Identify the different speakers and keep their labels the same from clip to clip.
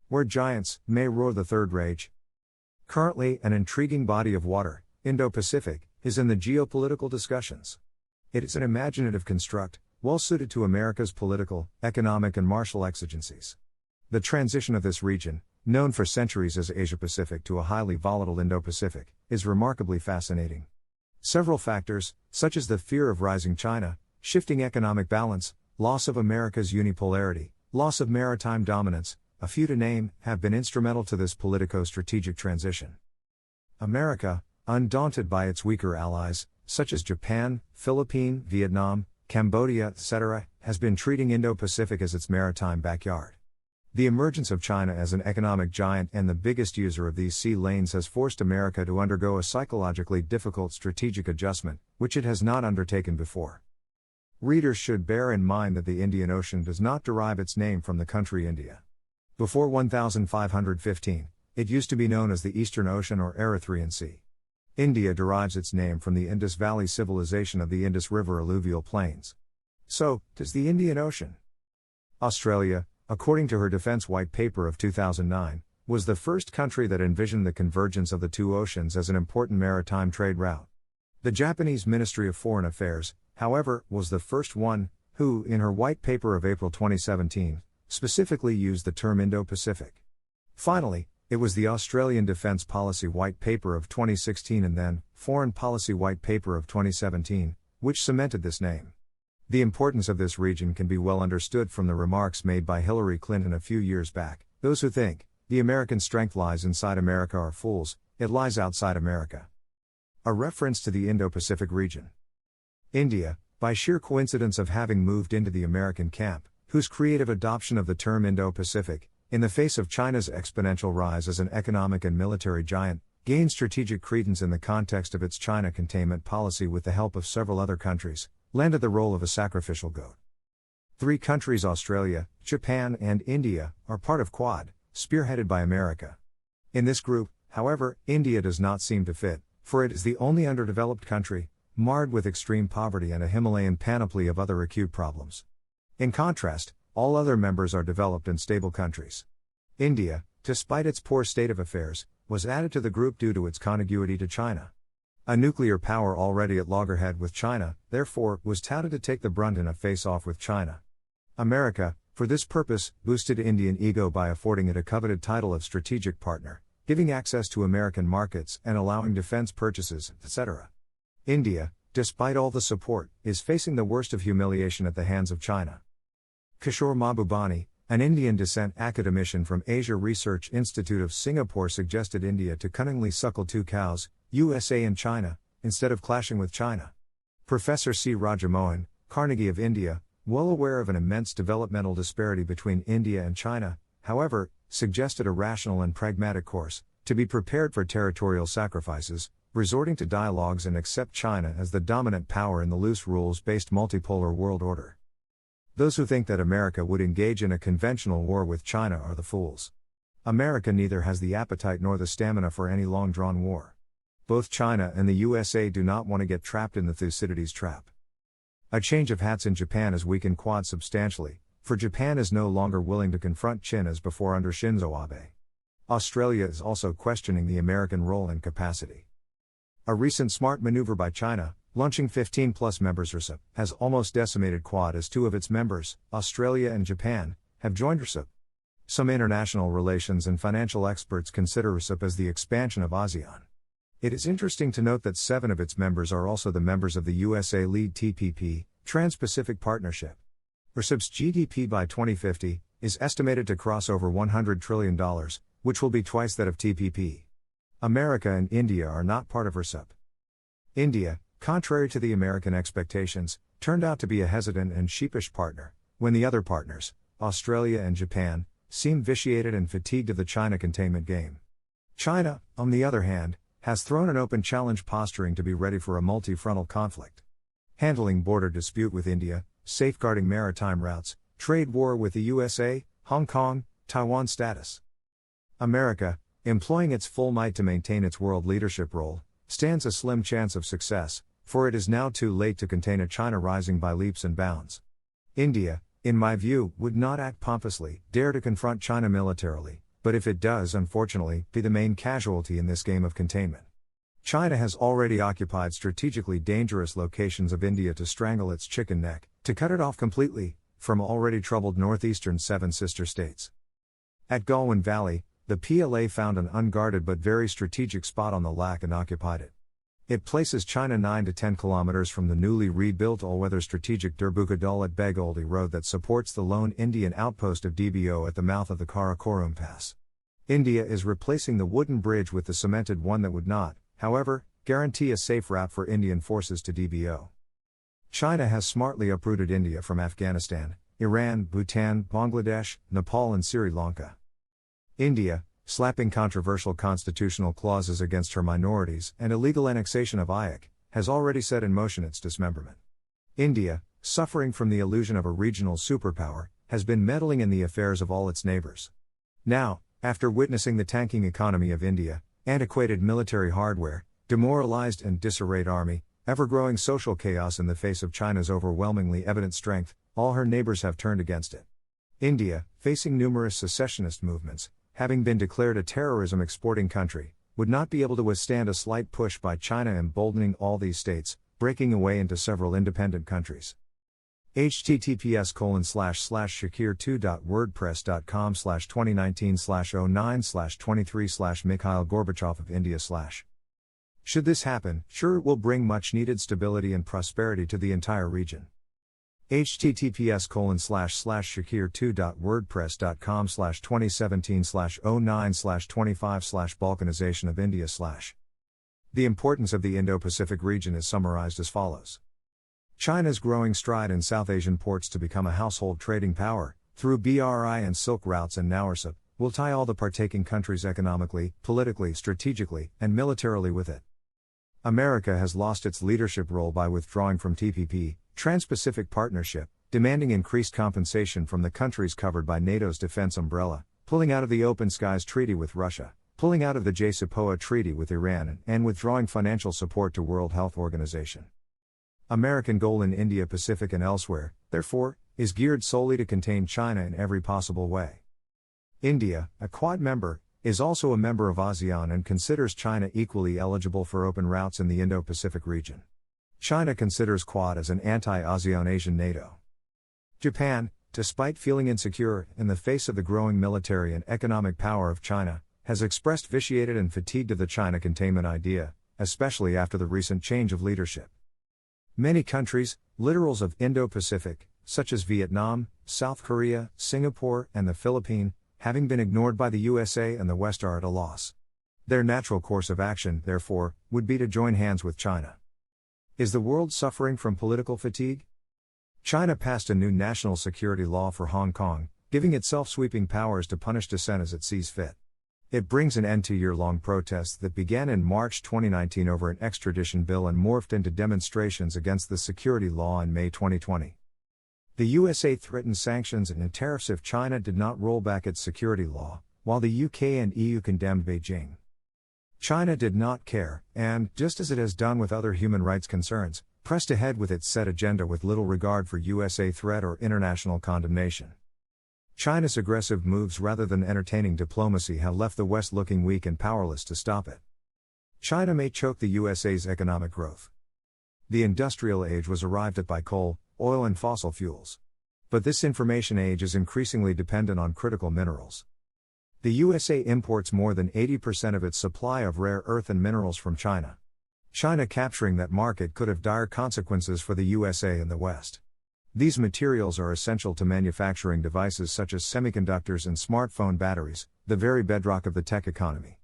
Speaker 1: Where giants may roar the third rage. Currently, an intriguing body of water, Indo-Pacific, is in the geopolitical discussions. It is an imaginative construct, well suited to America's political, economic and martial exigencies. The transition of this region, known for centuries as Asia-Pacific to a highly volatile Indo-Pacific, is remarkably fascinating. Several factors, such as the fear of rising China, shifting economic balance, loss of America's unipolarity, loss of maritime dominance, a few to name, have been instrumental to this politico-strategic transition. America, undaunted by its weaker allies, such as Japan, Philippines, Vietnam, Cambodia, etc., has been treating Indo-Pacific as its maritime backyard. The emergence of China as an economic giant and the biggest user of these sea lanes has forced America to undergo a psychologically difficult strategic adjustment, which it has not undertaken before. Readers should bear in mind that the Indian Ocean does not derive its name from the country India. Before 1515, it used to be known as the Eastern Ocean or Erythraean Sea. India derives its name from the Indus Valley civilization of the Indus River alluvial plains. So, does the Indian Ocean. Australia, according to her Defence White Paper of 2009, was the first country that envisioned the convergence of the two oceans as an important maritime trade route. The Japanese Ministry of Foreign Affairs, however, was the first one, who, in her White Paper of April 2017, specifically used the term Indo-Pacific. Finally, it was the Australian Defence Policy White Paper of 2016 and then, Foreign Policy White Paper of 2017, which cemented this name. The importance of this region can be well understood from the remarks made by Hillary Clinton a few years back. Those who think the American strength lies inside America are fools, it lies outside America. A reference to the Indo-Pacific region. India, by sheer coincidence of having moved into the American camp, whose creative adoption of the term Indo-Pacific, in the face of China's exponential rise as an economic and military giant, gained strategic credence in the context of its China containment policy with the help of several other countries, landed the role of a sacrificial goat. 3 countries, Australia, Japan and India, are part of Quad, spearheaded by America. In this group, however, India does not seem to fit, for it is the only underdeveloped country, marred with extreme poverty and a Himalayan panoply of other acute problems. In contrast, all other members are developed and stable countries. India, despite its poor state of affairs, was added to the group due to its contiguity to China. A nuclear power already at loggerhead with China, therefore, was touted to take the brunt in a face-off with China. America, for this purpose, boosted Indian ego by affording it a coveted title of strategic partner, giving access to American markets and allowing defense purchases, etc. India, despite all the support, is facing the worst of humiliation at the hands of China. Kishore Mahbubani, an Indian descent academician from Asia Research Institute of Singapore, suggested India to cunningly suckle 2 cows, USA and China, instead of clashing with China. Professor C. Rajamohan, Carnegie of India, well aware of an immense developmental disparity between India and China, however, suggested a rational and pragmatic course, to be prepared for territorial sacrifices, resorting to dialogues and accept China as the dominant power in the loose rules-based multipolar world order. Those who think that America would engage in a conventional war with China are the fools. America neither has the appetite nor the stamina for any long-drawn war. Both China and the USA do not want to get trapped in the Thucydides trap. A change of hats in Japan has weakened Quad substantially, for Japan is no longer willing to confront China as before under Shinzo Abe. Australia is also questioning the American role and capacity. A recent smart maneuver by China, launching 15-plus members RCEP, has almost decimated Quad as 2 of its members, Australia and Japan, have joined RCEP. Some international relations and financial experts consider RCEP as the expansion of ASEAN. It is interesting to note that 7 of its members are also the members of the USA-led TPP, Trans-Pacific Partnership. RCEP's GDP by 2050 is estimated to cross over $100 trillion, which will be twice that of TPP. America and India are not part of RCEP. India, contrary to the American expectations, turned out to be a hesitant and sheepish partner, when the other partners, Australia and Japan, seemed vitiated and fatigued of the China containment game. China, on the other hand, has thrown an open challenge, posturing to be ready for a multi-frontal conflict. Handling border dispute with India, safeguarding maritime routes, trade war with the USA, Hong Kong, Taiwan status. America, employing its full might to maintain its world leadership role, stands a slim chance of success, for it is now too late to contain a China rising by leaps and bounds. India, in my view, would not act pompously, dare to confront China militarily, but if it does, unfortunately, be the main casualty in this game of containment. China has already occupied strategically dangerous locations of India to strangle its chicken neck, to cut it off completely, from already troubled northeastern Seven Sister States. At Galwan Valley, the PLA found an unguarded but very strategic spot on the Lak and occupied it. It places China 9 to 10 kilometers from the newly rebuilt all-weather strategic Durbuka Daulat Begoldi road that supports the lone Indian outpost of DBO at the mouth of the Karakoram Pass. India is replacing the wooden bridge with the cemented one that would not, however, guarantee a safe route for Indian forces to DBO. China has smartly uprooted India from Afghanistan, Iran, Bhutan, Bangladesh, Nepal and Sri Lanka. India, slapping controversial constitutional clauses against her minorities and illegal annexation of IAC, has already set in motion its dismemberment. India, suffering from the illusion of a regional superpower, has been meddling in the affairs of all its neighbors. Now, after witnessing the tanking economy of India, antiquated military hardware, demoralized and disarrayed army, ever-growing social chaos in the face of China's overwhelmingly evident strength, all her neighbors have turned against it. India, facing numerous secessionist movements, having been declared a terrorism exporting country, would not be able to withstand a slight push by China emboldening all these states, breaking away into several independent countries. https://shakir2.wordpress.com/2019/09/23/Mikhail Gorbachev of India/ Should this happen, sure it will bring much needed stability and prosperity to the entire region. https://shakir2.wordpress.com/2017/09/25/Balkanization of India/. The importance of the Indo-Pacific region is summarized as follows. China's growing stride in South Asian ports to become a household trading power, through BRI and Silk routes and NAURSIP, will tie all the partaking countries economically, politically, strategically, and militarily with it. America has lost its leadership role by withdrawing from TPP, Trans-Pacific Partnership, demanding increased compensation from the countries covered by NATO's defense umbrella, pulling out of the Open Skies Treaty with Russia, pulling out of the JCPOA Treaty with Iran and withdrawing financial support to World Health Organization. American goal in India, Pacific and elsewhere, therefore, is geared solely to contain China in every possible way. India, a Quad member, is also a member of ASEAN and considers China equally eligible for open routes in the Indo-Pacific region. China considers Quad as an anti-ASEAN Asian NATO. Japan, despite feeling insecure in the face of the growing military and economic power of China, has expressed vitiated and fatigued of the China containment idea, especially after the recent change of leadership. Many countries, littorals of Indo-Pacific, such as Vietnam, South Korea, Singapore, and the Philippines, having been ignored by the USA and the West, are at a loss. Their natural course of action, therefore, would be to join hands with China. Is the world suffering from political fatigue? China passed a new national security law for Hong Kong, giving itself sweeping powers to punish dissent as it sees fit. It brings an end to year-long protests that began in March 2019 over an extradition bill and morphed into demonstrations against the security law in May 2020. The USA threatened sanctions and tariffs if China did not roll back its security law, while the UK and EU condemned Beijing. China did not care, and, just as it has done with other human rights concerns, pressed ahead with its set agenda with little regard for USA threat or international condemnation. China's aggressive moves rather than entertaining diplomacy have left the West looking weak and powerless to stop it. China may choke the USA's economic growth. The industrial age was arrived at by coal, oil and fossil fuels. But this information age is increasingly dependent on critical minerals. The USA imports more than 80% of its supply of rare earth and minerals from China. China capturing that market could have dire consequences for the USA and the West. These materials are essential to manufacturing devices such as semiconductors and smartphone batteries, the very bedrock of the tech economy.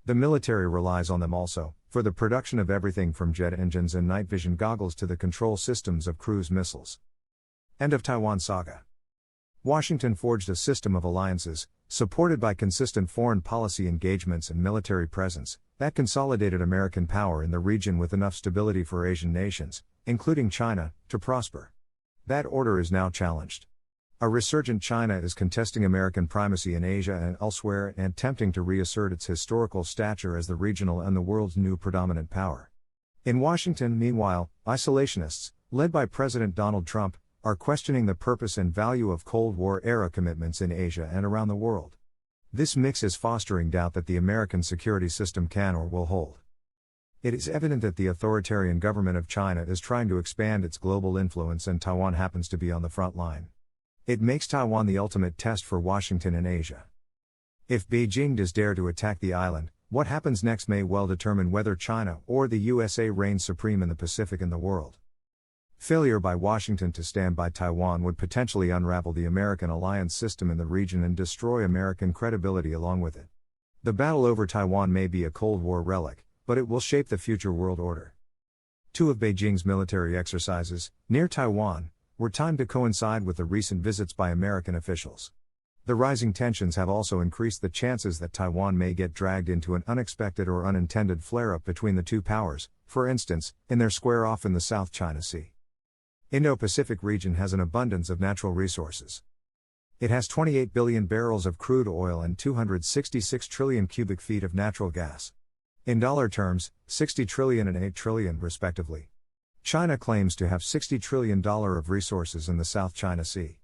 Speaker 1: The military relies on them also, for the production of everything from jet engines and night vision goggles to the control systems of cruise missiles. End of Taiwan saga. Washington forged a system of alliances, supported by consistent foreign policy engagements and military presence, that consolidated American power in the region with enough stability for Asian nations, including China, to prosper. That order is now challenged. A resurgent China is contesting American primacy in Asia and elsewhere and attempting to reassert its historical stature as the regional and the world's new predominant power. In Washington, meanwhile, isolationists, led by President Donald Trump, are questioning the purpose and value of Cold War-era commitments in Asia and around the world. This mix is fostering doubt that the American security system can or will hold. It is evident that the authoritarian government of China is trying to expand its global influence, and Taiwan happens to be on the front line. It makes Taiwan the ultimate test for Washington and Asia. If Beijing does dare to attack the island, what happens next may well determine whether China or the USA reigns supreme in the Pacific and the world. Failure by Washington to stand by Taiwan would potentially unravel the American alliance system in the region and destroy American credibility along with it. The battle over Taiwan may be a Cold War relic, but it will shape the future world order. Two of Beijing's military exercises, near Taiwan, were timed to coincide with the recent visits by American officials. The rising tensions have also increased the chances that Taiwan may get dragged into an unexpected or unintended flare-up between the two powers, for instance, in their square-off in the South China Sea. Indo-Pacific region has an abundance of natural resources. It has 28 billion barrels of crude oil and 266 trillion cubic feet of natural gas. In dollar terms, 60 trillion and 8 trillion respectively. China claims to have $60 trillion of resources in the South China Sea.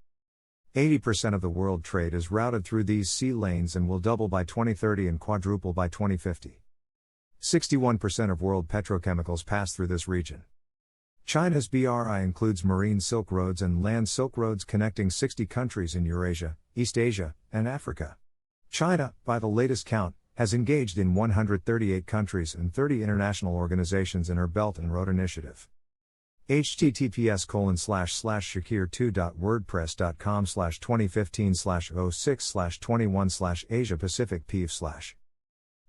Speaker 1: 80% of the world trade is routed through these sea lanes and will double by 2030 and quadruple by 2050. 61% of world petrochemicals pass through this region. China's BRI includes marine silk roads and land silk roads connecting 60 countries in Eurasia, East Asia, and Africa. China, by the latest count, has engaged in 138 countries and 30 international organizations in her Belt and Road Initiative. https://shakir2.wordpress.com/2015/06/21/Asia Pacific PIV/.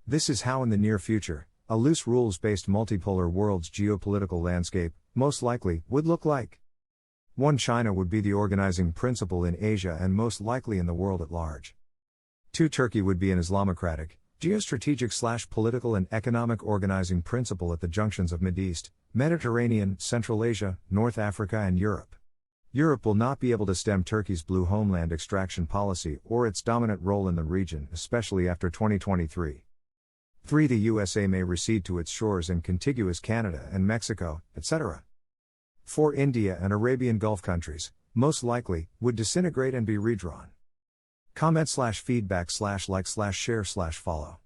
Speaker 1: This is how in the near future, a loose rules-based multipolar world's geopolitical landscape, most likely, would look like. One China would be the organizing principle in Asia and most likely in the world at large. 2 Turkey would be an Islamocratic, geostrategic/political and economic organizing principle at the junctions of Mideast, Mediterranean, Central Asia, North Africa and Europe. Europe will not be able to stem Turkey's blue homeland extraction policy or its dominant role in the region, especially after 2023. 3 The USA may recede to its shores in contiguous Canada and Mexico, etc. 4 India and Arabian Gulf countries, most likely, would disintegrate and be redrawn. Comment/feedback/like/share/follow